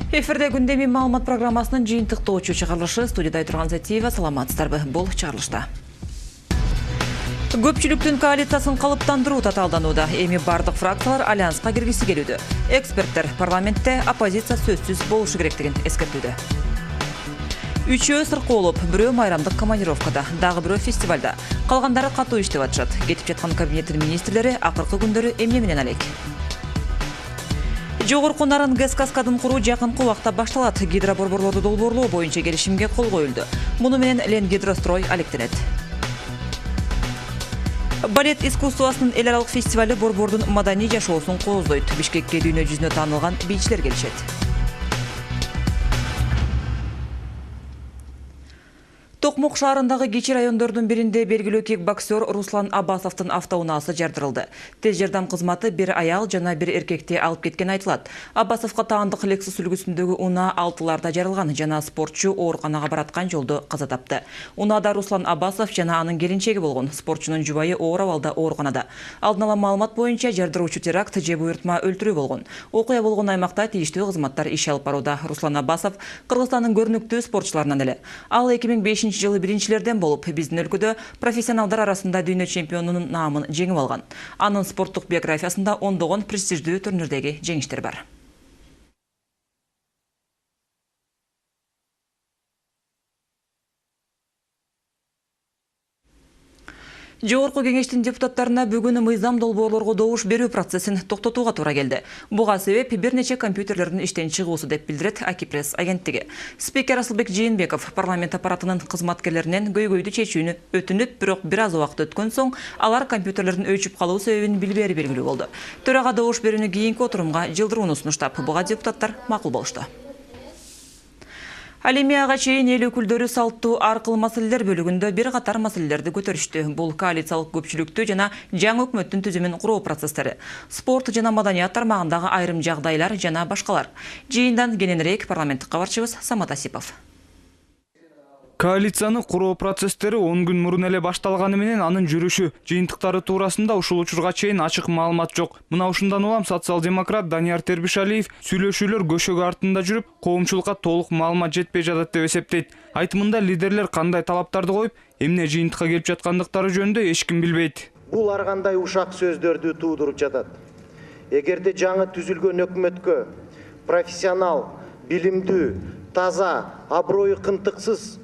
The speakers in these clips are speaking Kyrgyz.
Эфирде күндеме маалымат программасынын жыйынтыктоочу чыгарылышы студияда турган Затиева, саламатсыздарбы, бул чыгарылышта. Көпчүлүктүн коалициясын калыптандыруу татаалданууда. Эми бардык фракциялар альянска киргиси келүүдө. Эксперттер парламентте оппозиция сөзсүз болушу керектигин эскертүүдө. Үчөө сыркы болуп, бирөө майрамдык командировкада, дагы бирөө фестивалда. Калгандары катуу иштеп атышат. Кетип жаткан кабинеттин министрлери акыркы күндөрү эмне менен алек? Жогорку Нарын ГЭС каскадын куруу жакынкы убакта башталат. Гидроборборлорду долбоорлоо боюнча келишимге кол коюлду. Муну менен Ленгидрострой алектенет. Балет искусствосунун эл аралык фестивалы борбордун маданий жашоосун кооздойт. Бишкекке дүйнө жүзүнө таанылган бийчилер келишет. Токмок шаарындагы кичи райондордун биринде белгилүү кикбоксер Руслан Абасовдун автоунаасы жардырылды. Тез жардам кызматы бир аял жана бир эркекти алып кеткен айтылат. Абасовго таандык Lexus үлгүсүндөгү унаа алтыларда жарылган жана спортчу ооруканага бараткан жолду каза тапты. Унаада Руслан Абасов жана анын келинчеги болгон. Спортчунун жубайы оор абалда ооруканада. Алдын ала маалымат боюнча жардыруучу теракт же буйртма өлтүрүү болгон. Окуя болгон аймакта тийиштүү кызматтар иш алып барууда. Руслан Абасов Кыргызстандын көрүнүктүү спортчуларынан эле. Ал 2005 жылы биринчилерден болуп, биздин өлкөдө профессионалдар арасында дүйнө чемпионунун наамын жеңип алган. Анын спорттук биографиясында ондогон престиждүү турнирдеги жеңиштер бар. Жогорку кеңештин депутаттарына бүгүн мыйзам долбоорлорго добуш берүү процессин токтотууга туура келди. Буга себеп бир нече компьютерлердин иштен чыгуусу деп билдирет Акипресс агенттиги. Спикер Асылбек Жээнбеков парламент аппаратынын кызматкерлеринен көйгөйдү чечүүнү өтүнүп, бирок бир аз убакыт өткөн соң алар компьютерлердин өчүп калуу себебин билбери белгилүү болду. Төрага добуш берүүнү кийинки отурумга жылдырууну сунуштап, буга депутаттар макул болушту. Ал эми ага чейин эл өкүлдөрү салттуу ар кыл маселелер бөлүгүндө бир катар маселелерди көтөрүштү. Бул коалициялык көпчүлүктү жана жаңы өкмөттүн түзүмүн куруу процесстери, спорт жана маданият тармагындагы айрым жагдайлар жана башкалар. Жыйындан кененирээк парламенттик кабарчыбыз Самат Асипов. Коалицияны куруу процесстери 10 күн мурун эле башталганы менен анын жүрүшү, жыйынтыктары туурасында ушул учурга чейин ачык маалымат жок. Мына ушундан улам социал-демократ Данияр Тербишалиев сүйлөшүүлөр көшөгө артында жүрүп, коомчулукка толук маалымат жетпей жатат деп эсептейт. Айтымында лидерлер кандай талаптарды коюп, эмне жыйынтыкка келип жаткандыктары жөнүндө эч ким билбейт. Бул ар кандай ушак сөздөрдү туудуруп жатат. Эгерде жаңы түзүлгөн өкмөткө профессионал, билимдүү, таза, аброю кынтыксыз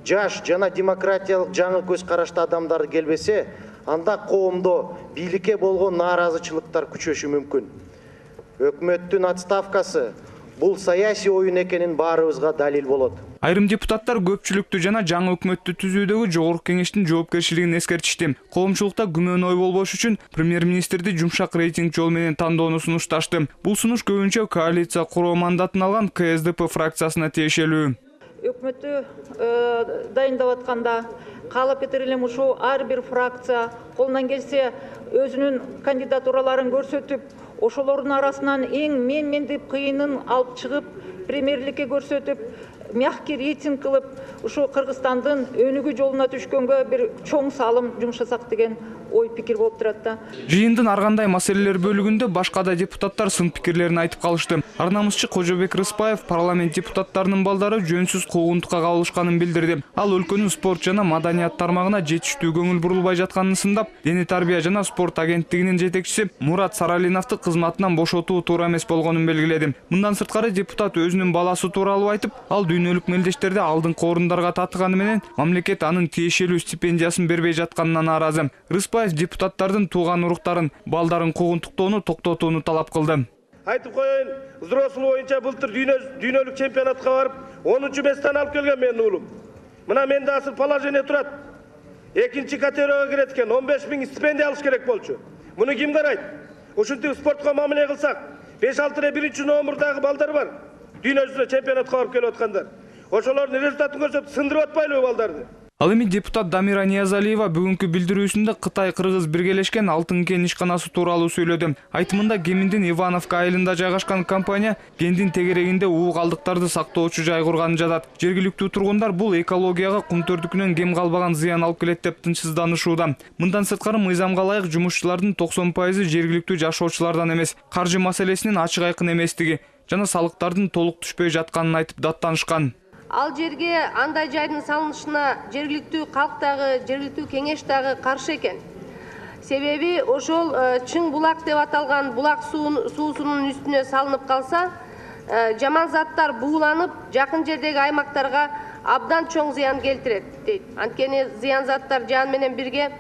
жаш жана демократиялык жаңы көз карашты адамдар келбесе, анда коомдо бийликке болгон нааразычылыктар күчөшү мүмкүн. Өкмөттүн отставкасы бул саясий оюн экенин баарыбызга далил болот. Айрым депутаттар көпчүлүктү жана жаңы өкмөттү түзүүдөгү жогорку кеңештин жоопкерчилигин эскертишти. Коомчулукта күмөн ой болбош үчүн премьер-министрди жумшак рейтинг жол менен тандоону сунушташты. Бул сунуш көбүнчө коалиция куруу мандатын алган КСДП фракциясына тиешелүү. Өкмөттү дайындап атканда каалап кетер элем ушул ар бир фракция колунан келсе өзүнүн кандидатураларын көрсөтүп, ошолордун арасынан эң мен деп кыйынын алып чыгып, премьерликке көрсөтүп, мягкий рейтинг кылып, ушу Кыргызстандын өнүгүү жолуна түшкөнгө бир чоң салым жумшасак деген ой пикир болуп турат да. Жыйындын ар кандай маселелер бөлүгүндө башка да депутаттар сын пикирлерин айтып калышты. Арнамызчы Кожобек Рыспаев парламент депутаттарынын балдары жөнсүз куугунтукка кабылышканын билдирди. Ал өлкөнүн спорт жана маданият тармагына жетиштүү көңүл бурулбай жатканын сындап, Дене тарбия жана спорт агенттигинин жетекчиси Мурат Саралиновду кызматынан бошотуу туура эмес болгонун белгиледи. Мындан сырткары депутат өзүнүн баласы тууралуу айтып, ал дүйнөлүк мелдештерде алдыңкы орундарга татыганы менен мамлекет анын тиешелүү стипендиясын бербей жатканына нааразы. Рыспаев депутаттардын тууган уруктарын, балдарын куугунтуктоону токтотууну талап кылды. Айтып коеюн, взрослый боюнча былтыр дүйнөлүк чемпионатка барып, 10-чу месттен алып келген менин уулум. Мына менде азыр положение турат. Экинчи категорияга кирет экен, 15 000 стипендия алыш керек болчу. Муну ким карайт? Ушинтип спортко мамиле кылсак, 5-6 биринчи номурдагы балдар бар. Дүйнө жүзүнө чемпионатка барып келип аткандар. Ошолордун результатын көрсөтүп сындырып атпайлыбы балдарды? Ал эми депутат Дамира Ниязалиева бүгүнкү билдирүүсүндө Кытай-Кыргыз биргелешкен Алтын кен ишканасы тууралуу сөйлөдү. Айтымында Кеминдин Ивановка айылында жайгашкан компания кендин тегерегинде уу калдыктарды сактоочу жай курганын жатат. Жергиликтүү тургундар бул экологияга кум төрдүкүнөн кем калбаган зыян алып келет деп тынчсызданышууда. Мындан сырткары мыйзамга ылайык жумушчулардын 90% жергиликтүү жашоочулардан эмес, каржы маселесинин ачык айкын эместиги жана салыктардын толук түшпөй жатканын айтып даттанышкан. Ал жерге андай жайдын салынышына жергиликтүү калк дагы, жергиликтүү кеңеш дагы каршы экен. Себеби ошол чың булак деп аталган булак суусунун үстүнө салынып калса, жаман заттар бууланып, жакын жердеги аймактарга абдан чоң зыян келтирет дейт. Анткени зыян заттар жан менен бирге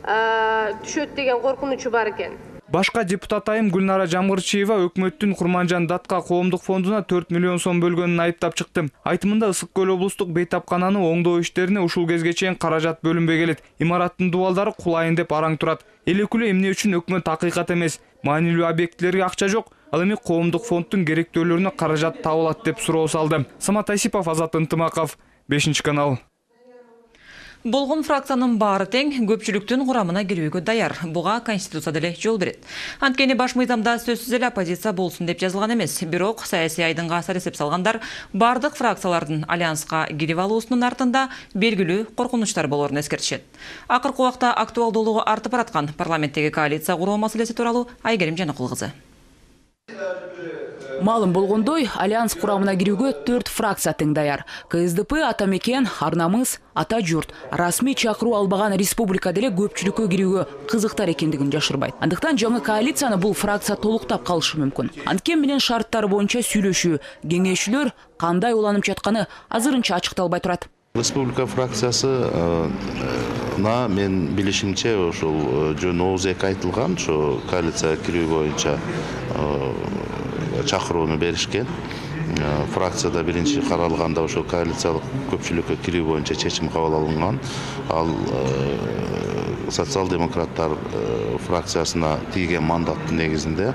түшөт деген коркунучу бар экен. Башка депутат айым Гүлнара Жамгырчиева өкмөттүн Курманжан Датка коомдук фондуна 4 миллион сом бөлгөнүн айыптап чыкты. Айтымында Ысык көл облустук бейтапкананы оңдоо иштерине ушул кезге чейин каражат бөлүнбөй келет. Имараттын дубалдары кулайын деп араң турат. Эл өкүлү эмне үчүн өкмөт акыйкат эмес, маанилүү объектилерге акча жок, ал эми коомдук фонддун керектөөлөрүнө каражат табылат деп суроо салды. Самат Айсипов, Азат Ынтымаков, 5-канал. Болгон фракциянын баары тең көпчүлүктүн курамына кирүүгө даяр. Буга Конституция деле жол берет. Анткени баш мыйзамда сөзсүз эле оппозиция болсун деп жазылган эмес. Бирок саясий айдынга асар эсеп салгандар бардык фракциялардын альянска кирип алуусунун артында белгилүү коркунучтар болорун эскертишет. Акыркы убакта актуалдуулугу артып бараткан парламенттеги коалиция куруу маселеси тууралуу Айгерим Жаныкул кызы. Малым болгондой, альянс курамына кирүүгө 4 фракция тең даяр. КСДП, Ата Мекен, Арнамыз, Ата Журт расмий чакыруу албаган республика деле көпчүлүккө кирүүгө кызыктар экендигин жашырбайт. Андыктан жаңы коалицияны бул фракция толуктап калышы мүмкүн. Анткен менен шарттары боюнча сүйлөшүү, кеңешүүлөр кандай уланып жатканы азырынча ачыкталбай турат. Республика фракциясы мен билишимче ошол жөн оозек айтылган, ошо коалиция кирүү боюнча чакырууну беришкен. Фракцияда биринчи каралганда ошол коалициялык көпчүлүккө кирүү боюнча чечим кабыл алынган. Ал социал-демократтар фракциясына тийген мандаттын негизинде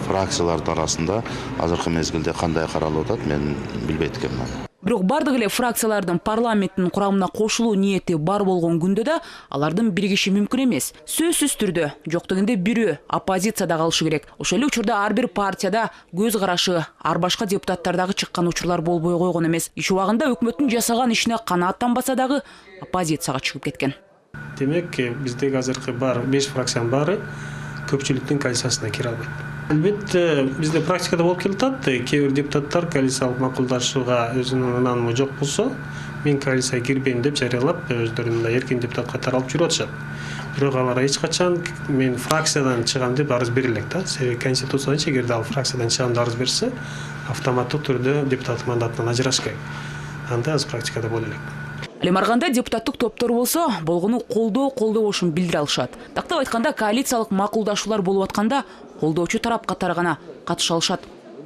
фракциялардын арасында азыркы мезгилде кандай каралып атат, мен билбейт экенмин. Бирок бардык эле фракциялардын парламенттин курамына кошулуу ниети бар болгон күндө да алардын биригиши мүмкүн эмес. Сөзсүз түрдө жок дегенде бирөө оппозицияда калышы керек. Ошол эле учурда ар бир партияда көз карашы ар башка депутаттардагы чыккан учурлар болбой койгон эмес. Иш убагында өкмөттүн жасаган ишине канааттанбаса дагы оппозицияга чыгып кеткен. Демек, биздеги азыркы бар 5 фракциянын баары көпчүлүктүн коалициясына кире албайт. Албетте, бизде практикада болуп келатат, кээ бир депутаттар коалициялык макулдашууга өзүнүн ынанымы жок болсо, мен коалицияга кирбейм деп жарыялап, өздөрүнүн эркин депутат катары алып жүрүп атышат. Бирок алар эч качан мен фракциядан чыгам деп арыз бере элек да. Себеби Конституцияда эгерде ал фракциядан чыгам деп арыз берсе, автоматтык түрдө депутаттык мандатынан ажыраш керек. Анда аз практикада боло элек. Лемарганда депутаттык топтор болсо, болгону колдоо болушун билдире алышат. Тактап айтканда коалициялык макулдашуулар болуп атканда колдоочу тарап катары гана катыша алышат.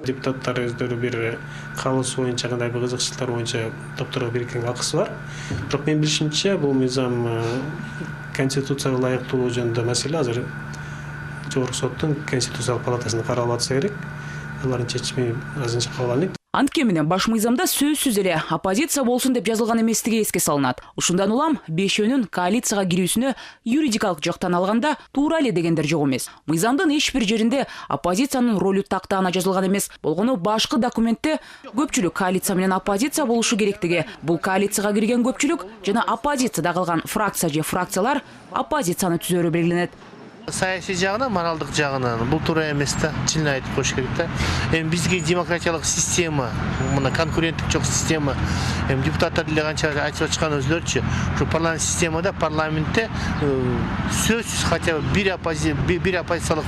Депутаттар өздөрү бир каалоосу боюнча кандай бир кызыкчылыктар боюнча топторго бириккен акысы бар. Бирок мен билишимче бул мыйзам Конституцияга ылайыктуулугу жөнүндө маселе азыр Жогорку соттун Конституциялык палатасында каралып атса керек. Алардын чечими азырынча кабыл алынат. Анткен менен баш мыйзамда сөзсүз эле оппозиция болсун деп жазылган эместиги эске салынат. Ушундан улам бешөөнүн коалицияга кирүүсүнө юридикалык жактан алганда туура эле дегендер жок эмес. Мыйзамдын эч бир жеринде оппозициянын ролу тактагына жазылган эмес. Болгону башкы документте көпчүлүк коалиция менен оппозиция болушу керектиги, бул коалицияга кирген көпчүлүк жана оппозицияда калган фракция же фракциялар оппозицияны түзөөрү белгиленет. Саясий жагынан, моралдык жагынан бул туура эмес да, чынын айтып коюш керек да. Эми бизге демократиялык система, мына конкуренттик жок система, эми депутаттар деле канча айтып атышкан өзлөрчү, ушу парламент системада, парламентте сөзсүз хотя бы бир оппозициялык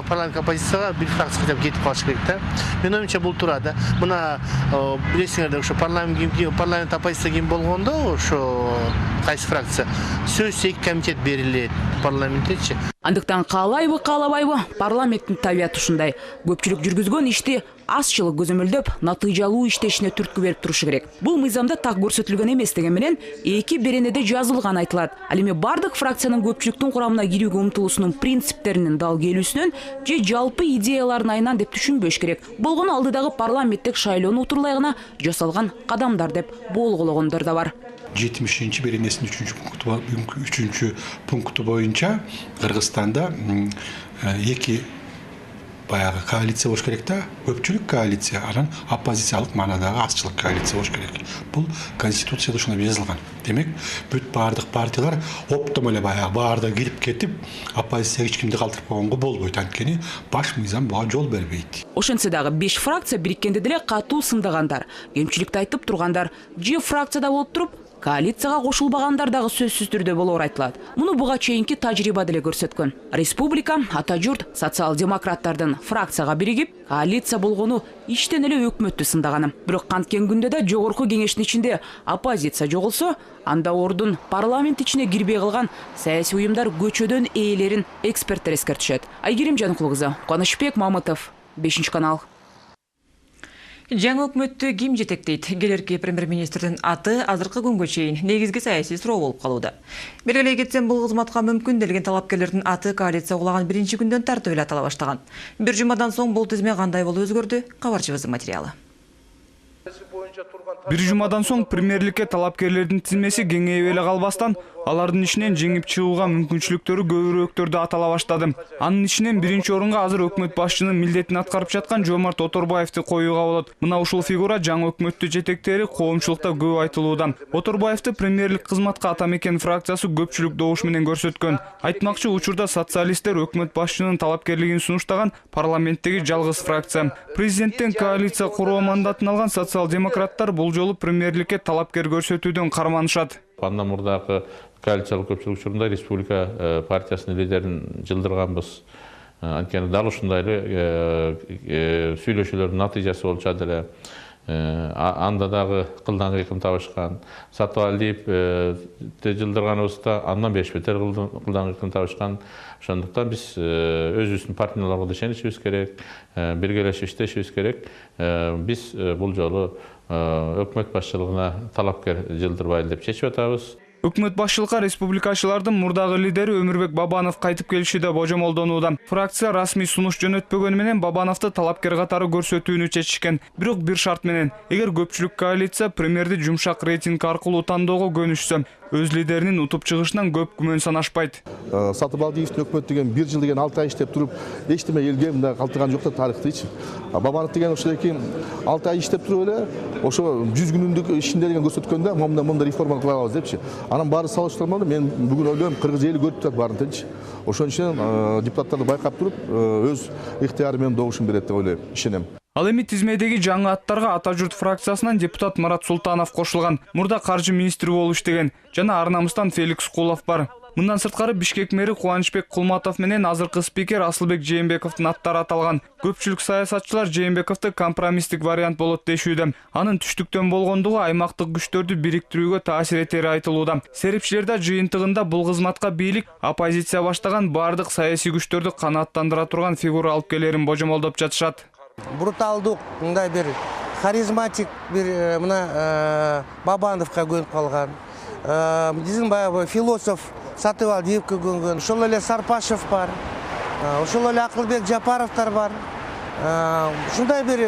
парламент оппозицияга бир фракция деп кетип калыш керек да. Мен оюмча бул туура да. Мына билесиңер да, ушу парламент оппозиция ким болгондо, ошо кайсы фракция сөзсүз 2 комитет берилет парламенттечи. Андыктан каалайбы, каалабайбы, парламенттин табияты ушундай. Көпчүлүк жүргүзгөн ишти азчылык көзөмөлдөп, натыйжалуу иштешине түрткү берип турушу керек. Бул мыйзамда так көрсөтүлгөн эмес деген менен 2 беренеде жазылган айтылат. Ал эми бардык фракциянын көпчүлүктүн курамына кирүүгө умтулуусунун принциптеринин дал келүүсүнөн же жалпы идеялардын айынан деп түшүнбөш керек. Болгону алдыдагы парламенттик шайлоону утурлай гана жасалган кадамдар деп болгологондор да бар. 70-ші беренесінің 3-ші пункты бойынша Кыргызстанда 2 баягы коалиция болуш керек да, көпчүлүк коалиция, анан оппозициялык маанадагы азчылык коалиция болуш керек. Бул конституцияда ушундай жазылган. Демек, бүт бардык партиялар оптом эле баягы баарда кирип кетип, оппозицияга эч кимди калтырып койгонго болбойт, анткени баш мыйзам буга жол бербейт. Ошентсе дагы 5 фракция бириккенде деле катуу сындагандар, кемчиликти айтып тургандар, же фракцияда болуп туруп, коалицияга кошулбагандар дагы сөзсүз түрдө болоор айтылат. Муну буга чейинки тажрыйба деле көрсөткөн. Республика, ата журт, социал-демократтардын фракцияга биригип, коалиция болгону иштен эле өкмөттү сындаганы. Бирок канткен күндө да жогорку кеңештин ичинде оппозиция жоголсо, анда ордун парламент ичине кирбей калган саясий уюмдар көчөдөн ээлерин эксперттер эскертишет. Айгерим Жаныкул кызы, Кубанычбек Мамытов, 5 канал. Жаңы өкмөттү ким жетектейт? Келерки премьер-министрдин аты азыркы күнгө чейин негизги саясий суроо болуп калууда. Белгилей кетсем, бул кызматка мүмкүн делген талапкерлердин аты коалиция кулаган биринчи күндөн тартып эле атала баштаган. Бир жумадан соң бул тизме кандай болуп өзгөрдү? Кабарчыбыздын материалы. Бир жумадан соң премьерликке талапкерлердин тизмеси кеңейип эле калбастан, алардын ичинен жеңип чыгууга мүмкүнчүлүктөрү көбүрөөктөрдү атала баштады. Анын ичинен биринчи орунга азыр өкмөт башчынын милдетин аткарып жаткан Жомарт Оторбаевди коюуга болот. Мына ушул фигура жаңы өкмөттү жетектери коомчулукта көп айтылууда. Оторбаевди премьерлик кызматка ата мекен фракциясы көпчүлүк добуш менен көрсөткөн. Айтмакчы, учурда социалисттер өкмөт башчынын талапкерлигин сунуштаган парламенттеги жалгыз фракция. Президенттен коалиция куруу мандатын алган социал-демократтар бул жолу премьерликке талапкер көрсөтүүдөн карманышат. Андан мурдагы коалициялык көпчүлүк учурунда республика партиясынын лидерин жылдырганбыз. Анткени дал ушундай эле сүйлөшүүлөрдүн натыйжасы болчу эле. Анда дагы кылдан кыйкым табышкан. Сатыбалдиев жылдырганыбызда андан 5 бетер кылдан кыйкым табышкан. Ошондуктан биз өзүбүздүн партияларга ишенишибиз керек, биргелешип иштешибиз керек. Биз бул жолу өкмөт башчылыгына талапкер жылдырбайлы деп чечип атабыз. Өкмөт башчылыкка республикачылардын мурдагы лидери Өмүрбек Бабанов кайтып келиши да божомолдонууда. Фракция расмий сунуш жөнөтпөгөнү менен Бабановду талапкер катары көрсөтүүнү чечишкен. Бирок бир шарт менен: эгер көпчүлүк коалиция премьерди жумшак рейтинг аркылуу тандоого көнүшсө, өз лидеринин утуп чыгышынан көп күмөн санашпайт. Сатыбалдиевдин өкмөт деген 1 жыл деген 6 ай иштеп туруп, эчтеме элге мындай калтырган жок да тарыхтычы. Бабанов деген ошо эки 6 ай иштеп туруп эле, ошо 100 күнүндүк ишинде деген көрсөткөндө, момда реформа кыла алабыз депчи. Анан баары салыштырмалуу, мен бүгүн ойлойм, кыргыз эли көрүп турат баарын тенчи. Ошон үчүн депутаттарды байкап туруп, өз ыктыяры менен добушун берет деп ойлойм, ишенем. Ал эми тизмедеги жаңы аттарга Ата журт фракциясынан депутат Марат Султанов кошулган. Мурда каржы министри болуп иштеген жана ар намыстан Феликс Кулов бар. Мындан сырткары Бишкек мэри Кубанычбек Кулматов менен азыркы спикер Асылбек Жээнбековдун аттары аталган. Көпчүлүк саясатчылар Жээнбековду компромисстик вариант болот дешүүдө. Анын түштүктөн болгондугу аймактык күчтөрдү бириктирүүгө таасир этери айтылууда. Серепчилер да жыйынтыгында бул кызматка бийлик, оппозиция баштаган бардык саясий күчтөрдү канааттандыра турган фигура алып келерин божомолдоп жатышат. Бруталдык, мындай бир харизматик бир мына Бабановго көнүп калган. Биздин баягы философ Сатыбалдиевге көнгөн. Ошол эле Сарпашев бар. Ошол эле Акылбек Жапаровтар бар. Ушундай бир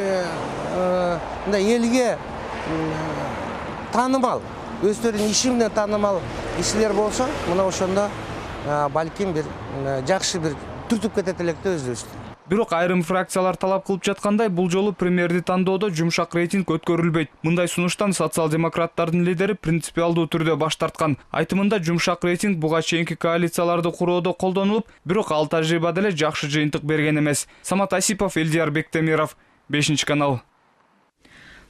мындай элге таанымал, өздөрүнүн иши менен таанымал кишилер болсо, мына ошондо балким бир жакшы бир түртүп кетет элек да өзүбүздү. Бирок айрым фракциялар талап кылып жаткандай, бул жолу премьерди тандоодо жумшак рейтинг өткөрүлбөйт. Мындай сунуштан социал-демократтардын лидери принципиалдуу түрдө баш тарткан. Айтымында жумшак рейтинг буга чейинки коалицияларды куроодо колдонулуп, бирок ал тажрыйба деле жакшы жыйынтык берген эмес. Самат Асипов, Элдияр Бектемиров, 5 канал.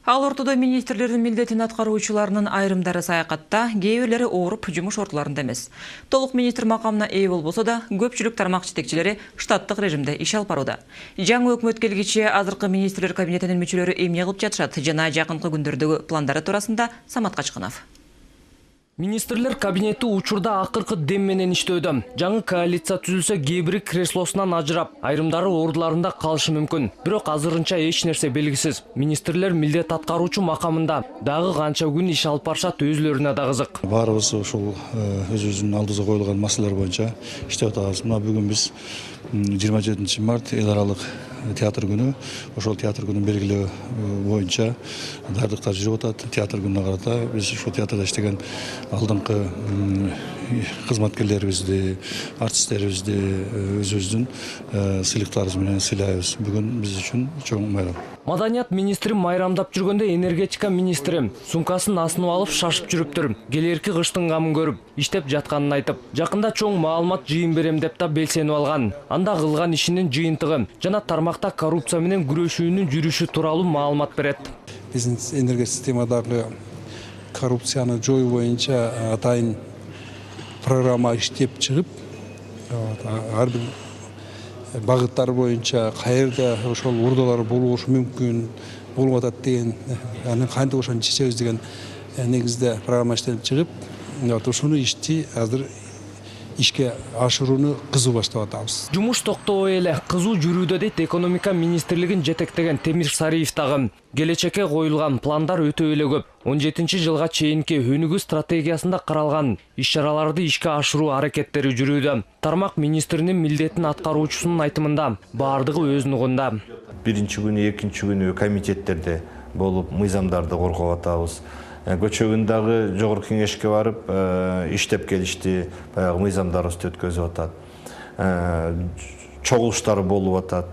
Ал ортодо министрлердин милдетин аткаруучуларынын айрымдары саякатта, кээ бирлери ооруп жумуш ортолорунда эмес. Толук министр макамына ээ болбосо да, көпчүлүк тармак жетекчилери штаттык режимде иш алып барууда. Жаңы өкмөт келгиче азыркы министрлер кабинетинин мүчөлөрү эмне кылып жатышат жана жакынкы күндөрдөгү пландары туурасында Самат Качкынов. Министрлер кабинети учурда акыркы дем менен иштөөдө. Жаңы коалиция түзүлсө, кээ бири креслосунан ажырап, айрымдары ордуларында калышы мүмкүн. Бирок азырынча эч нерсе белгисиз. Министрлер милдет аткаруучу макамында дагы канча күн иш алып барышат, өзүлөрүнө да кызык. Баарыбыз ошол өзүбүздүн алдыбызга коюлган маселелер боюнча иштеп атабыз. Мына бүгүн биз 27 март эл аралык театр күнү. Ошол театр күнүн белгилөө боюнча дардыктар жүрүп атат. Театр күнүнө карата биз ошол театрда иштеген алдыңкы кызматкерлерибизди, артисттерибизди өзүбүздүн сыйлыктарыбыз менен сыйлайбыз. Бүгүн биз үчүн чоң майрам. Маданият министри майрамдап жүргөндө энергетика министри сумкасын асынып алып шашып жүрүптүр. Келерки кыштын камын көрүп, иштеп жатканын айтып, жакында чоң маалымат жыйын берем деп да белсенип алган. Анда кылган ишинин жыйынтыгы жана тармакта коррупция менен күрөшүүнүн жүрүшү тууралуу маалымат берет. Биздин энергосистемадагы коррупцияны жою боюнча атайын программа иштеп чыгып, ар бир багыттар боюнча каерде ошол урдалар болушу мүмкүн, болуп атат деген, анан кантип ошону чечебиз деген негизде программа иштелип чыгып, ушуну ишти азыр ишке ашырууну кызуу баштап атабыз. Жумуш токтобой эле кызуу жүрүүдө дейт экономика министрлигин жетектеген Темир Сариев дагы. Келечекке коюлган пландар өтө эле көп. 17-жылга чейинки өнүгүү стратегиясында каралган иш-чараларды ишке ашыруу аракеттери жүрүүдө. Тармак министринин милдетин аткаруучусунун айтымында баардыгы өз нугунда. Биринчи күнү, экинчи күнү комитеттерде болуп мыйзамдарды коргоп атабыз. Көчөгүндагы жогорку кеңешке барып иштеп келишти, баягы мыйзамдарыбызды өткөзүп атат. Чогулуштар болуп атат.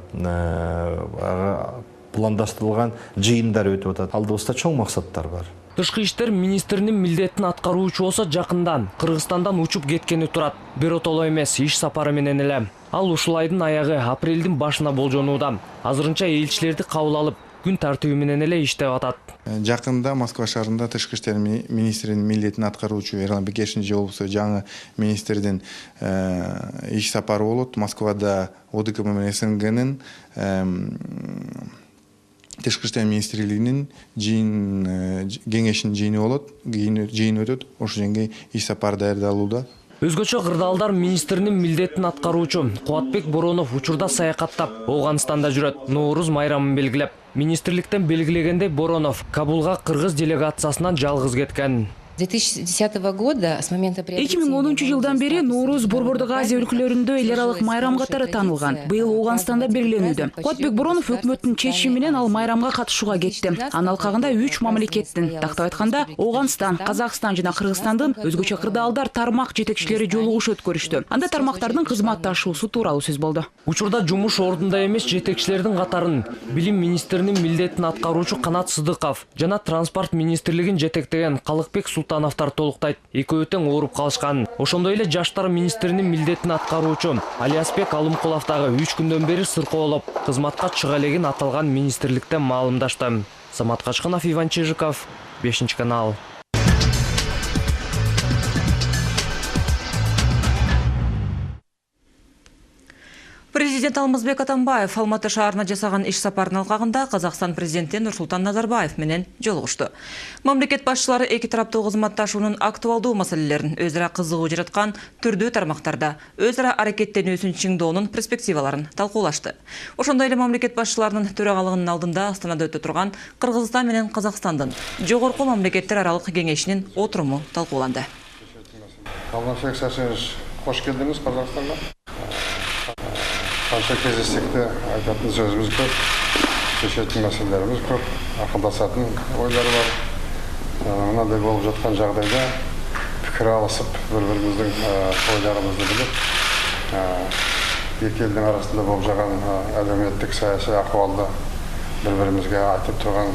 Пландаштырылган жыйындар өтүп атат. Алдыбызда чоң максаттар бар. Тышкы иштер министринин милдетин аткаруучу болсо жакында Кыргызстандан учуп кеткени турат. Биротоло эмес, иш сапары менен эле. Ал ушул айдын аягы апрелдин башына болжонууда. Азырынча элчилерди кабыл алып, күн тартиби менен эле иштеп атат. Жакында Москва шаарында тышкы иштер министринин милдетин аткаруучу Эрлан Бекешин болсо жаңы министрдин иш сапары болот. Москвада ОДКБ менен СНГнын тышкы иштер министрлигинин кеңешинин жыйыны болот, жыйын өтөт. Ошол жерге иш сапары даярдалууда. Өзгөчө кырдаалдар министринин милдетин аткаруучу Кубатбек Боронов учурда саякаттап, Ооганстанда жүрөт. Нооруз майрамын белгилеп, министрликтен белгилегендей Боронов Кабулга кыргыз делегациясынан жалгыз кеткен. 2010 года с момента 2010 жылдан бери Нооруз Борбордук Азия өлкөлөрүндө эл аралык майрам катары таанылган. Быйыл Ооганстанда белгиленүүдө. Кубатбек Боронов өкмөттүн чечими менен ал майрамга катышууга кетти. Анын алкагында 3 мамлекеттин, тактап айтканда, Ооганстан, Казакстан жана Кыргызстандын өзгөчө кырдаалдар тармак жетекчилери жолугуш өткөрүштү. Анда тармактардын кызматташуусу тууралуу сөз болду. Учурда жумуш ордунда эмес жетекчилердин катарын билим министринин милдетин аткаруучу Канат Сыдыков жана транспорт министрлигин жетектеген Калыкбек Султановтар толуктайт. Экөө тең ооруп калышкан. Ошондой эле жаштар министринин милдетин аткаруучу Алиасбек Алымкулов дагы 3 күндөн бери сыркоолоп, кызматка чыга элегин аталган министрликтен маалымдашты. Самат Качканов, Иван Чижиков, 5 канал. Президент Алмазбек Атамбаев Алматы шаарына жасаган иш сапарынын алкагында Казакстан президенти Нурсултан Назарбаев менен жолугушту. Мамлекет башчылары эки тараптуу кызматташуунун актуалдуу маселелерин, өзара кызыгуу жараткан түрдүү тармактарда өзара аракеттенүүсүн чыңдоонун перспективаларын талкуулашты. Ошондой эле мамлекет башчыларынын төрагалыгынын алдында Астанада өтө турган Кыргызстан менен Казакстандын жогорку мамлекеттер аралык кеңешинин отуруму талкууланды. Алмазбек Сасенович, кош келдиңиз Казакстанга. Қанша кездессек те айтатын сөзіміз көп, шешетін мәселелеріміз көп, ақылдасатын ойлар бар. Мынадай болып жатқан жағдайда пікір алысып, бір-біріміздің ойларымызды біліп, екі елдің арасында болып жатқан әлеуметтік саяси ахуалды бір-бірімізге айтып тұрған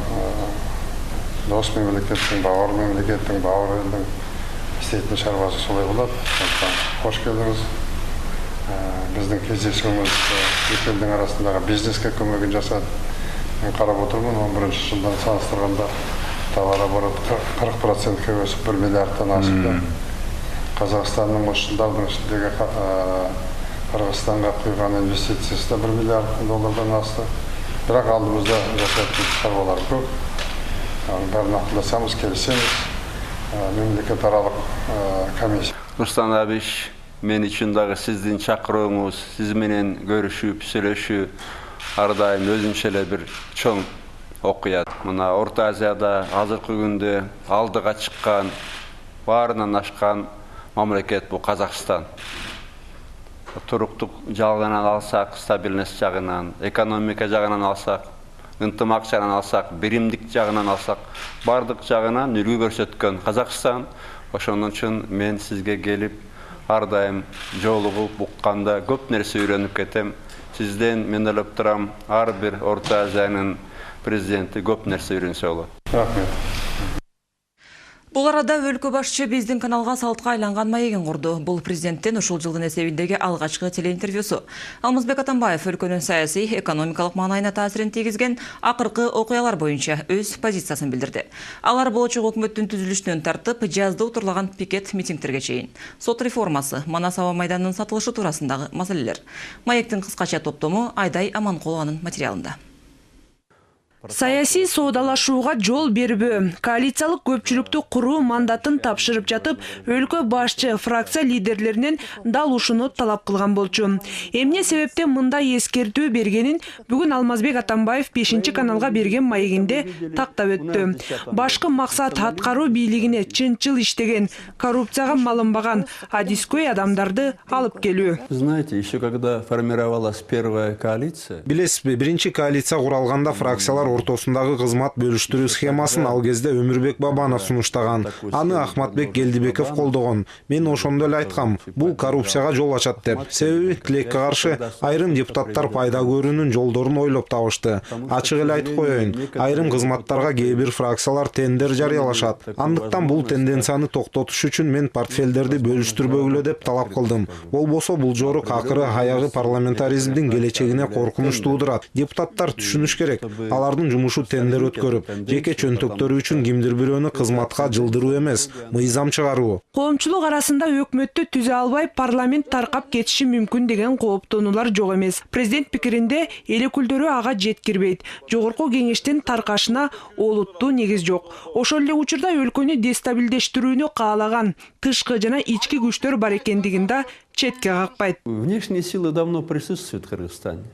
дос мемлекеттің, бауыр мемлекеттің, бауыр елдің істейтін шаруасы солай болады. Қош келдіңіз. Біздің кездесуіміз екі елдің арасындағы бизнеске көмегін жасады. Мен қарап отырмын, 11 жылдан салыстырғанда товар оборот 40%-ке өсіп 1 миллиардтан асыпты. Қазақстанның осы жылдардың ішіндегі Қырғызстанға құйған инвестициясы да 1 миллиард доллардан асты. Бірақ алдымызда жасайтын шаруалар көп. Бәрін ақылдасамыз, келісеміз. Мемлекетаралық комиссия. Нурсултан абиш, мен үчүн дагы сиздин чакырууңуз, сиз менен көрүшүп, сүйлөшүү ар дайым өзүнчө эле бир чоң окуя. Мына Орто Азияда азыркы күндө алдыга чыккан, баарынан ашкан мамлекет бул Казакстан. Туруктук жагынан алсак, стабильность жагынан, экономика жагынан алсак, ынтымак жагынан алсак, биримдик жагынан алсак, бардык жагынан үлгү көрсөткөн Казакстан. Ошон үчүн мен сизге келип ар дайым жолугуп укканда көп нерсе үйрөнүп кетем. Сизден мен ылып турам, ар бир Орто Азиянын президенти көп нерсе үйрөнсө болот. Рахмет. Бұл арада өлкө башчы биздин каналга салтка айланган маегин курду. Бұл президенттен ушул жылдын эсебиндеги алгачкы телеинтервьюсу. Алмазбек Атамбаев өлкөнүн саясий, экономикалык маанайына таасирин тийгизген акыркы окуялар боюнча өз позициясын билдирди. Алар болочок өкмөттүн түзүлүшүнөн тартып, жазды утурлаган пикет митингтерге чейин. Сот реформасы, Манас аба майданынын сатылышы туурасындагы маселелер. Маектин кыскача топтому Айдай Аманкулованын материалында. Саясий соодалашууга жол бербөө, коалициялык көпчүлүктү куруу мандатын тапшырып жатып, өлкө башчы фракция лидерлеринен дал ушуну талап кылган болчу. Эмне себептен мындай эскертүү бергенин бүгүн Алмазбек Атамбаев 5 каналга берген маегинде тактап өттү. Башкы максат аткаруу бийлигине чынчыл иштеген, коррупцияга малынбаган адискөй адамдарды алып келүү. Знаете, еще когда формировалась первая коалиция, билесизби, биринчи коалиция куралганда фракциялар ортосундагы кызмат бөлүштүрүү схемасын ал кезде Өмүрбек Бабанов сунуштаган. Аны Ахматбек Келдибеков колдогон. Мен ошондо эле айткам, бул коррупцияга жол ачат деп. Себеби тилекке каршы айрым депутаттар пайда көрүүнүн жолдорун ойлоп табышты. Ачык эле айтып коеюн, айрым кызматтарга кээ бир фракциялар тендер жарыялашат. Андыктан бул тенденцияны токтотуш үчүн мен портфелдерди бөлүштүрбөгүлө деп талап кылдым. Болбосо бул жорук акыры аягы парламентаризмдин келечегине коркунуч туудурат. Депутаттар түшүнүш керек. Алардын жумушу тендер өткөрүп, жеке чөнтөктөрү үчүн кимдир бирөөнү кызматка жылдыруу эмес, мыйзам чыгаруу. Коомчулук арасында өкмөттү түзө албай парламент таркап кетиши мүмкүн деген кооптонуулар жок эмес. Президент пикиринде эл өкүлдөрү ага жеткирбейт. Жогорку кеңештин таркашына олуттуу негиз жок. Ошол эле учурда өлкөнү дестабилдештирүүнү каалаган тышкы жана ички күчтөр бар экендигин да четке какпайт. Внешние силы давно присутствуют в Кыргызстане.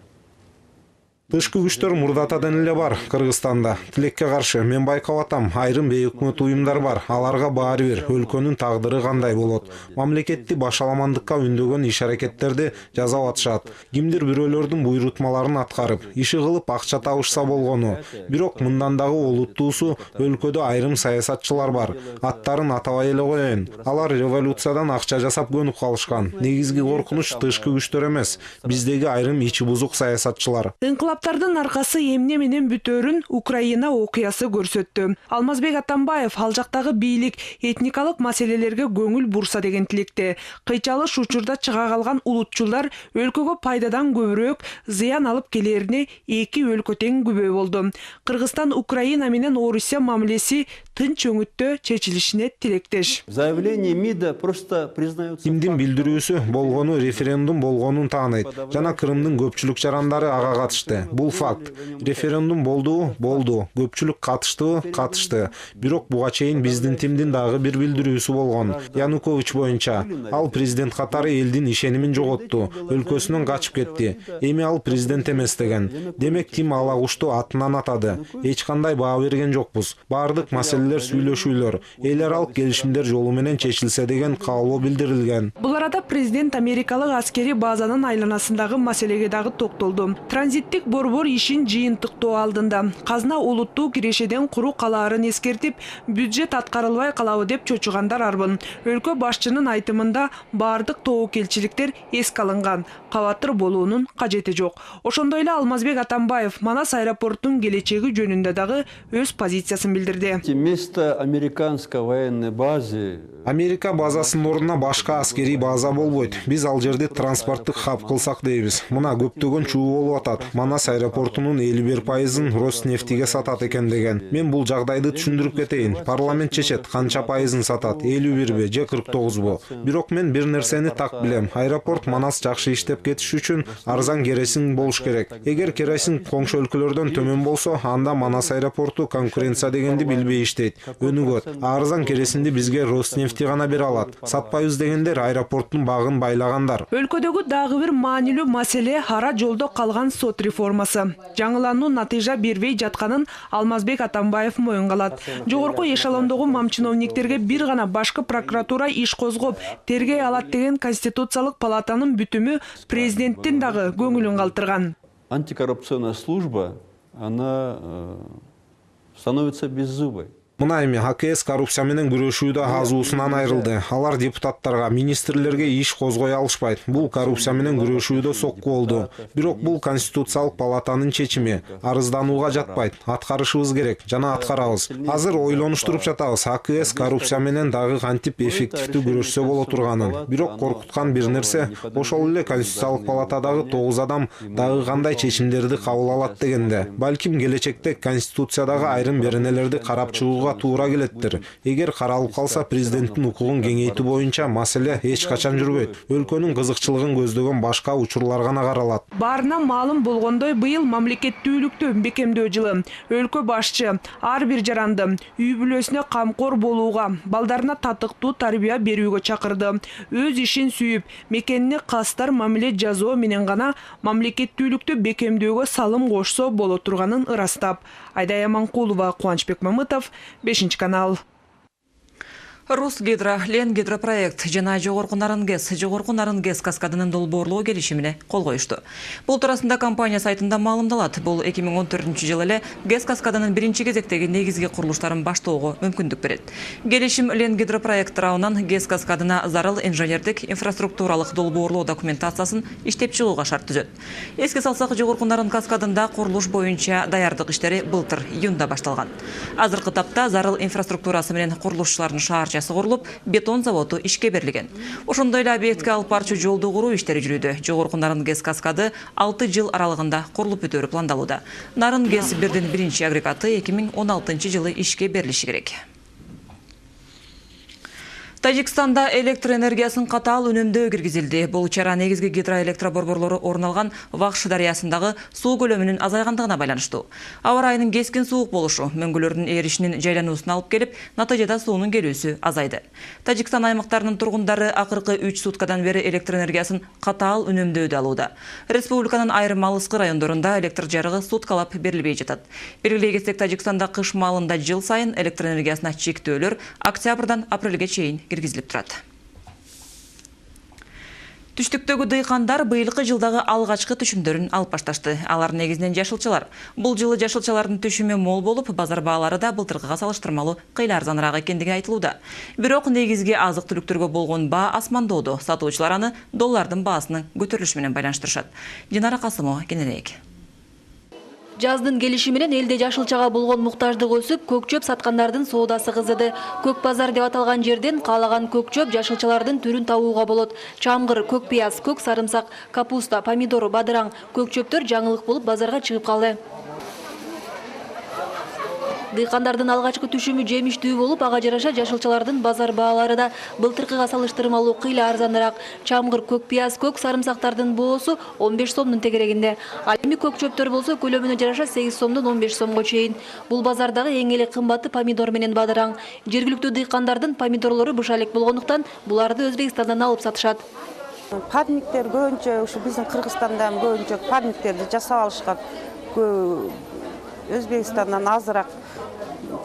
Тышкы күчтөр мурдатадан эле бар Кыргызстанда. Тилекке каршы мен байкап атам, айрым бейөкмөт уюмдар бар. Аларга баары бир өлкөнүн тагдыры кандай болот. Мамлекетти башаламандыкка үндөгөн иш-аракеттерди жасап атышат. Кимдир бирөөлөрдүн буйрутмаларын аткарып, иши кылып акча табышса болгону. Бирок мындан дагы олуттуусу өлкөдө айрым саясатчылар бар. Аттарын атабай эле коеюн. Алар революциядан акча жасап көнүп калышкан. Негизги коркунуч тышкы күчтөр эмес, биздеги айрым ичи бузук саясатчылар. Инкылаптардын аркасы эмне менен бүтөөрүн Украина окуясы көрсөттү. Алмазбек Атамбаев ал жактагы бийлик этникалык маселелерге көңүл бурса деген тилекте. Кыйчалыш учурда чыга калган улутчулдар өлкөгө пайдадан көбүрөөк зыян алып келерине эки өлкө тең күбө болду. Кыргызстан Украина менен Орусия мамилеси тынч өңүттө чечилишине тилектеш. Заявление МИДа просто признают. Кимдин билдирүүсү болгону референдум болгонун тааныйт. Жана Крымдын көпчүлүк жарандары ага катышты. Бул факт. Референдум болду. Көпчүлүк катышты. Бирок буга чейин биздин тимдин дагы бир билдирүүсү болгон. Янукович боюнча. Ал президент катары элдин ишенимин жоготту. Өлкөсүнөн качып кетти. Эми ал президент эмес деген. Демек тим алагушту атынан атады. Эч кандай баа берген жокпуз. Бардык маселелер сүйлөшүүлөр, эл аралык келишимдер жолу менен чечилсе деген каалоо билдирилген. Бул арада президент америкалык аскери базанын айланасындагы маселеге дагы токтолду. Транзиттик борбор ишин жыйынтыктоо алдында казына олуттуу кирешеден куру калаарын эскертип, бюджет аткарылбай калабы деп чочугандар арбын. Өлкө башчынын айтымында бардык тобокелчиликтер эске алынган, кабатыр болуунун кажети жок. Ошондой эле Алмазбек Атамбаев Манас аэропортунун келечеги жөнүндө дагы өз позициясын билдирди. Вместо американской военной базы Америка базасынын ордуна башка аскерий база болбойт. Биз ал жерди транспорттук хаб кылсак дейбиз. Мына көптөгөн чуу болуп атат. Манас аэропортунун 51%-ын Роснефтиге сатат экен деген. Мен бул жагдайды түшүндүрүп кетейин. Парламент чечет, канча пайызын сатат, 51би же 49бу. Бирок мен бир нерсени так билем. Аэропорт Манас жакшы иштеп кетиш үчүн арзан керосин болуш керек. Эгер керосин коңшу өлкөлөрдөн төмөн болсо, анда Манас аэропорту конкуренция дегенди билбей иштейт, өнүгөт. Арзан керосинди бизге Роснефти гана бере алат. Сатпайбыз дегендер аэропорттун багын байлагандар. Өлкөдөгү дагы бир маанилүү маселе ара жолдо калган сот реформасы. Жаңылануу натыйжа бербей жатканын Алмазбек Атамбаев моюнга алат. Жогорку эшелондогу мамчиновниктерге бир гана башкы прокуратура иш козгоп, тергей алат деген Конституциялык палатанын бүтүмү президенттин дагы көңүлүн калтырган. Антикоррупционная служба, она становится беззубой. Мына эми АКС коррупция менен күрөшүүдө азуусунан айрылды. Алар депутаттарга, министрлерге иш козгой алышпайт. Бул коррупция менен күрөшүүдө сокку болду. Бирок бул Конституциялык палатанын чечими. Арызданууга жатпайт. Аткарышыбыз керек жана аткарабыз. Азыр ойлонуштуруп жатабыз. АКС коррупция менен дагы кантип эффективдүү күрөшсө боло турганын. Бирок коркуткан бир нерсе, ошол эле Конституциялык палатадагы 9 адам дагы кандай чечимдерди кабыл алат дегенде. Балким келечекте Конституциядагы айрым беренелерди карап чыгууга туура келеттир. Эгер каралып калса, президенттин укугун кеңейтүү боюнча маселе эч качан жүрбөйт. Өлкөнүн кызыкчылыгын көздөгөн башка учурлар гана каралат. Баарына маалым болгондой, быйыл мамлекеттүүлүктү бекемдөө жылы. Өлкө башчы ар бир жаранды үй бүлөсүнө камкор болууга, балдарына татыктуу тарбия берүүгө чакырды. Өз ишин сүйүп, мекенине кастар мамиле жазуу менен гана мамлекеттүүлүктү бекемдөөгө салым кошсо боло турганын ырастап. Айдай Аманкулова, Кубанычбек Мамытов, 5 канал. Русгидро, Ленгидропроект жана Жогорку Нарынгес каскадынын долбоорлоо келишимине кол коюшту. Бул туурасында компания сайтында маалымдалат. Бул 2014 жылы эле ГЭС каскадынын биринчи кезектеги негизги курулуштарын баштоого мүмкүндүк берет. Келишим Ленгидропроект тарабынан ГЭС каскадына зарыл инженердик инфраструктуралык долбоорлоо документациясын иштеп чыгууга шарт түзөт. Эске салсак, Жогорку Нарын каскадында курулуш боюнча даярдык иштери былтыр июнда башталган. Азыркы тапта зарыл инфраструктурасы менен курулушчулардын шаарчасы курулуп, бетон заводу ишке берилген. Ошондой эле объектке алып барчу жолду куруу иштери жүрүүдө. Жогорку Нарын ГЭС каскады 6 жыл аралыгында курулуп бүтөөрү пландалууда. Нарын ГЭС 1-дин биринчи агрегаты 2016 жылы ишке берилиши керек. Тажикстанда электр энергиясын катаал үнөмдөө киргизилди. Бул чара негизги гидроэлектроборборлору орун алган Вакш дарыясындагы суу көлөмүнүн азайгандыгына байланыштуу. Аба райынын кескин суук болушу мөңгүлөрдүн эришинин жайлануусуна алып келип, натыйжада суунун келүүсү азайды. Тажикстан аймактарынын тургундары акыркы 3 суткадан бери электр энергиясын катаал үнөмдөөдө алууда. Республиканын айрым алыскы райондорунда электр жарыгы суткалап берилбей жатат. Белгилей кетсек, Тажикстанда кыш маалында жыл сайын электр энергиясына чектөөлөр октябрдан апрелге чейин киргизилип турат. Түштүктөгү дыйкандар быйылкы жылдагы алгачкы түшүмдөрүн алып башташты. Алар негизинен жашылчалар. Бул жылы жашылчалардын түшүмү мол болуп, базар баалары да былтыркыга салыштырмалуу кыйла арзаныраак экендиги айтылууда. Бирок негизги азык-түлүктөргө болгон баа асмандоодо. Сатуучулар аны доллардын баасынын көтөрүлүшү менен байланыштырышат. Динара Касымова кененирээк. Жаздын келиши менен элде жашылчага болгон муктаждык өсүп, көк чөп саткандардын соодасы кызыды. Көк базар деп аталган жерден каалаган көк чөп жашылчалардын түрүн табууга болот. Чамгыр, көк пияз, көк сарымсак, капуста, помидор, бадыраң, көк чөптөр жаңылык болуп базарга чыгып калды. Дыйкандардын алгачкы түшүмү жемиштүү болуп, ага жараша жашылчалардын базар баалары да былтыркыга салыштырмалуу кыйла арзаныраак. Чамгыр, көк пияз, көк сарымсактардын боосу 15 сомдун тегерегинде. Ал эми көк чөптөр болсо көлөмүнө жараша 8 сомдон 15 сомго чейин. Бул базардагы эң эле кымбаты помидор менен бадыраң. Жергиликтүү дыйкандардын помидорлору быша элек болгондуктан буларды Өзбекстандан алып сатышат. Парниктер көбүнчө ушу биздин Кыргызстанда көбүнчө парниктерди жасап алышкан. Өзбекстандан азыраак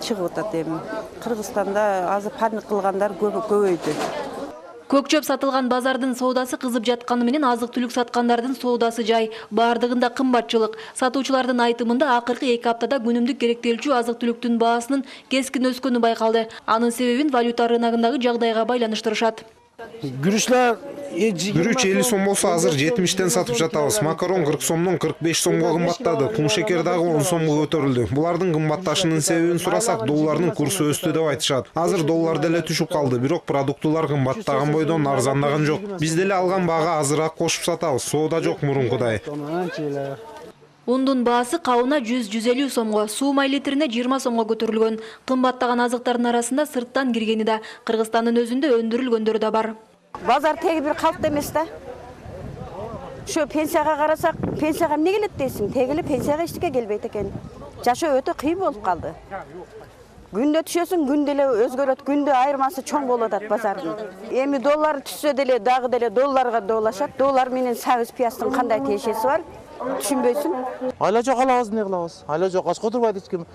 чыгып атат эми. Кыргызстанда азыр парник кылгандар көбөйдү. Көк чөп сатылган базардын соодасы кызып жатканы менен азык-түлүк саткандардын соодасы жай. Бардыгында кымбатчылык. Сатуучулардын айтымында акыркы 2 аптада күнүмдүк керектелчү азык-түлүктүн баасынын кескин өскөнү байкалды. Анын себебин валюта рыногундагы жагдайга байланыштырышат. Күрүч 50 сом болсо азыр 70-тен сатып жатабыз. Макарон 40 сомдон 45 сомго кымбаттады. Кум шекер дагы 10 сомго көтөрүлдү. Булардын кымбатташынын себебин сурасак, доллардын курсу өстү деп айтышат. Азыр доллар деле түшүп калды, бирок продуктулар кымбаттаган бойдон арзандаган жок. Биз деле алган баага азыраак кошуп сатабыз. Соода жок мурункудай. Ундун баасы кабына 100-150 сомго, суу май литрине 20 сомго көтөрүлгөн. Кымбаттаган азыктардын арасында сырттан киргени да, Кыргызстандын өзүндө өндүрүлгөндөр да бар. Базар теги бир калыпты эмес да. Şu pensiyага карасак, пенсияга эмне келет дейсиң? Тегили пенсияга эчтеке келбейт экен. Жашоо өтө кыйын болуп калды. Күндө түшөсүң, күндө эле өзгөрөт, күндө айырмасы чоң болуп атат базардын. Эми доллар түшсө деле дагы деле долларга доолашат. Доллар менен сабыз пияздын кандай тиешеси бар? Түшүнбөйсүң. Айла жок алабыз, эмне кылабыз? Айла жок, ачка отурбайт эч ким.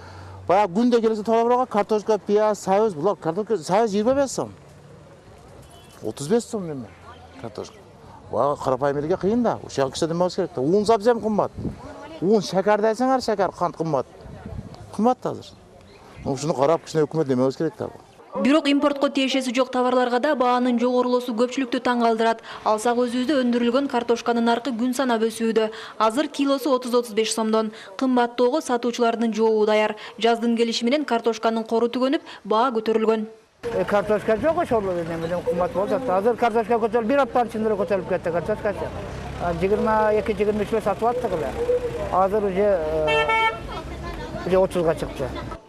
Баягы күндө келсе толобурга картошка, пияз, сабыз, булар картошка, сабыз 25 сом. 35 сом эми картошка. Баягы карапайым элге кыйын да. Ушак киши демебиз керек да. Un сабыз эм кымбат. Un шакар десеңер, шакар, кант кымбат. Кымбат азыр. ушуну карап кичине өкмөт демебиз керек да. Бирок импортко тиешеси жок товарларга да баанын жогорулоосу көпчүлүктү таң калтырат. Алсак өзүбүздө өндүрүлгөн картошканын наркы күн санап өсүүдө. Азыр килосу 30-35 сомдон. Кымбаттоого сатуучулардын жообу даяр. Жаздын келиши менен картошканын кору түгөнүп, баа көтөрүлгөн. Картошка жок ошол менен кымбат болот. Азыр картошка көтөрүлүп, бир аптанын ичинде көтөрүлүп кетти картошкасы. 22-23 сатып аттык эле. Азыр уже 30га чыкты.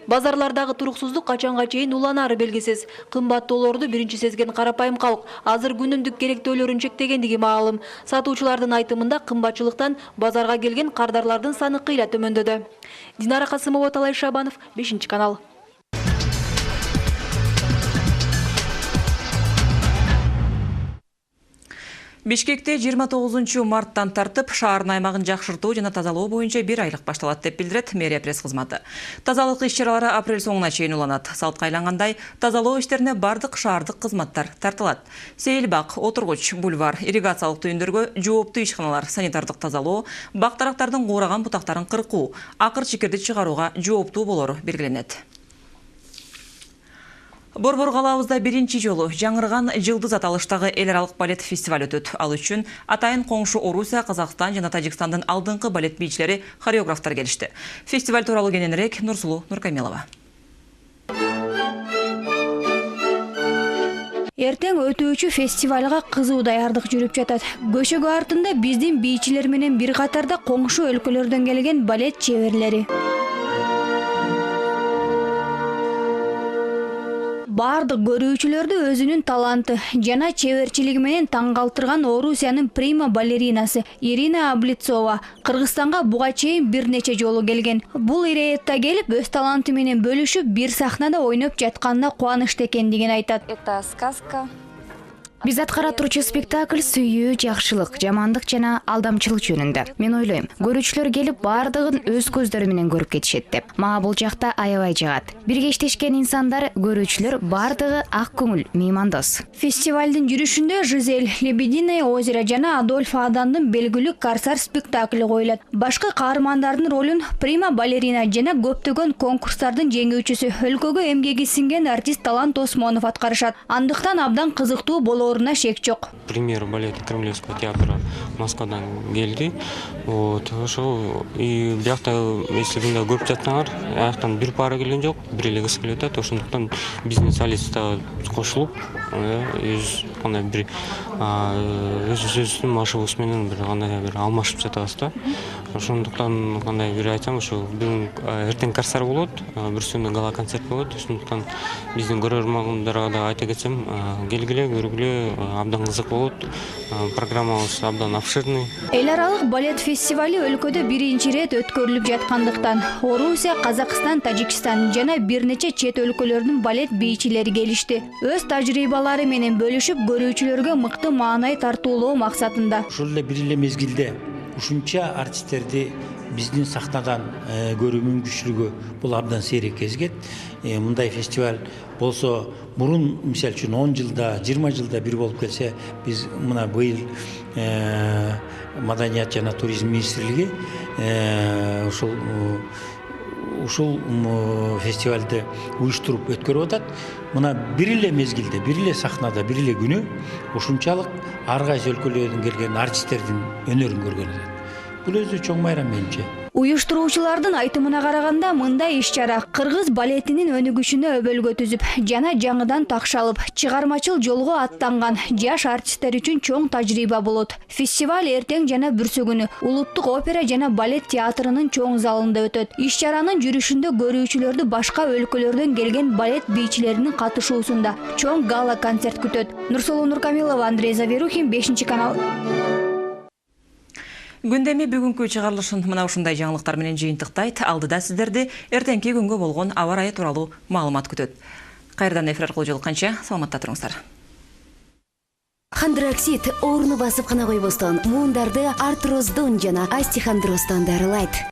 Базарлардагы туруксуздук качанга чейин уланары белгисиз. Кымбаттоолорду биринчи сезген карапайым калк азыр күнүмдүк керектөөлөрүн чектегендиги маалым. Сатуучулардын айтымында кымбатчылыктан базарга келген кардарлардын саны кыйла төмөндөдү. Динара Касымова, Талай Шабанов, 5-канал. Бишкекте 29 марттан тартып шаардын аймагын жакшыртуу жана тазалоо боюнча 1 айлык башталат деп билдирет мэрия пресс кызматы. Тазалык иш-чаралары апрель соңуна чейин уланат. Салтка айлангандай тазалоо иштерине бардык шаардык кызматтар тартылат. Сейилбак, отургуч, бульвар, ирригациялык түйүндөргө жооптуу ишканалар, санитардык тазалоо, бак-дарактардын куураган бутактарын кыркуу, акыр чикирди чыгарууга жооптуу болору белгиленет. Борбор калаабызда биринчи жолу жаңырган жылдыз аталыштагы эл аралык балет фестиваль өтөт. Ал үчүн атайын коңшу Орусия, Казакстан жана Тажикстандын алдыңкы балет бийчилери, хореографтар келишти. Фестиваль тууралуу кененирээк Нурсулуу Нуркамилова. Эртең өтүүчү фестивалга кызуу даярдык жүрүп жатат. Көшөгө артында биздин бийчилер менен бир катарда коңшу өлкөлөрдөн келген балет чеберлери. Бардык көрүүчүлөрдү өзүнүн таланты жана чеберчилиги менен таң калтырган Орусиянын прима балеринасы Ирина Облицова Кыргызстанга буга чейин бир нече жолу келген. Бул иретта келип өз таланты менен бөлүшүп бир сахнада ойноп жатканына кубанычты экендигин айтат. Это сказка. Биз аткара турчу спектакль сүйүү, жакшылык, жамандык жана алдамчылык жөнүндө. Мен ойлойм, көрүүчүлөр келип бардыгын өз көздөрү менен көрүп кетишет деп. Мага бул жакта аябай жагат. Бирге иштешкен инсандар, көрүүчүлөр бардыгы ак көңүл, меймандос. Фестивалдын жүрүшүндө Жизель, Лебединое озеро жана Адольф Адандын белгилүү Корсар спектакли коюлат. Башкы каармандардын ролун прима балерина жана көптөгөн конкурстардын жеңүүчүсү, өлкөгө эмгеги сиңген артист Талант Осмонов аткарышат. Андыктан абдан кызыктуу болоруна шек жок. Премьера балета Кремлевского театра Москвадан келди. Ошол и биякта эслегенде көп жатсаңар, аяктан бир пара келген жок, бир эле кыз келип атат. Ошондуктан биздин солист кошулуп, өз кандай бир өзүбүздүн машыгыбыз менен бир кандай бир алмашып жатабыз да. Ошондуктан кандай бир айтсам, ошо бүгүн эртең Корсар болот, бүрсүндө гала концерт болот. Ошондуктан биздин көрөрмандарга да айта кетсем, келгиле, көргүлө, абдан кызык болот. Программабыз абдан обширный. Эл аралык балет фестивали өлкөдө биринчи ирет өткөрүлүп жаткандыктан Орусия, Казакстан, Тажикстан жана бир нече чет өлкөлөрдүн балет бийчилери келишти. Өз тажрыйбалары менен бөлүшүп, көрүүчүлөргө мыкты маанай тартуулоо максатында. Ушул эле бир эле мезгилде ушунча артисттерди биздин сахнадан көрүү мүмкүнчүлүгү бул абдан сейрек кезигет. Мындай фестиваль болсо мурун мисалы үчүн 10 жылда, 20 жылда бир болуп келсе, биз мына быйыл Маданият жана туризм министрлиги ушул фестивалды уюштуруп өткөрүп атат. Мына бир эле мезгилде, бир эле сахнада, бир эле күнү ушунчалык ар кайсы өлкөлөрдөн келген артисттердин өнөрүн көргөн атат. Бул өзү чоң майрам менимче. Уюштуруучулардын айтымына караганда, мындай иш-чара кыргыз балетинин өнүгүшүнө өбөлгө түзүп, жана жаңыдан такшалып, чыгармачыл жолго аттанган жаш артисттер үчүн чоң тажрыйба болот. Фестиваль эртең жана бүрсү күнү Улуттук опера жана балет театрынын чоң залында өтөт. Иш-чаранын жүрүшүндө көрүүчүлөрдү башка өлкөлөрдөн келген балет бийчилеринин катышуусунда чоң гала концерт күтөт. Нурсулуу Нуркамилова, Андрей Заверухин, 5-канал. Күндеми бүгүнкү чыгарылышын мына ушундай жаңылыктар менен жыйынтыктайт. Алдыда сиздерди эртеңки күнгө болгон аба ырайы тууралуу маалымат күтөт. Кайрадан эфир аркылуу жолукканча саламатта туруңуздар. Хондроксид ооруну басып гана койбостон, муундарды артроздон жана остеохондроздон дарылайт.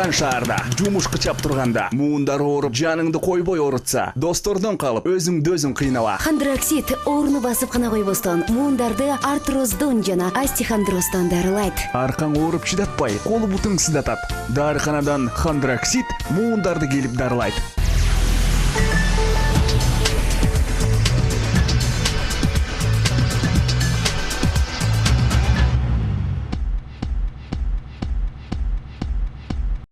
Улан шаарда жумуш кычап турганда, муундар ооруп, жаныңды койбой оорутса, достордон калып, өзүңдү өзүң кыйнала. Хондроксид ооруну басып гана койбостон, муундарды артроздон жана остеохондростон дарылайт. Аркаң ооруп чыдатпай, колу бутуң сыздатат. Дарыканадан Хондроксид муундарды келип дарылайт.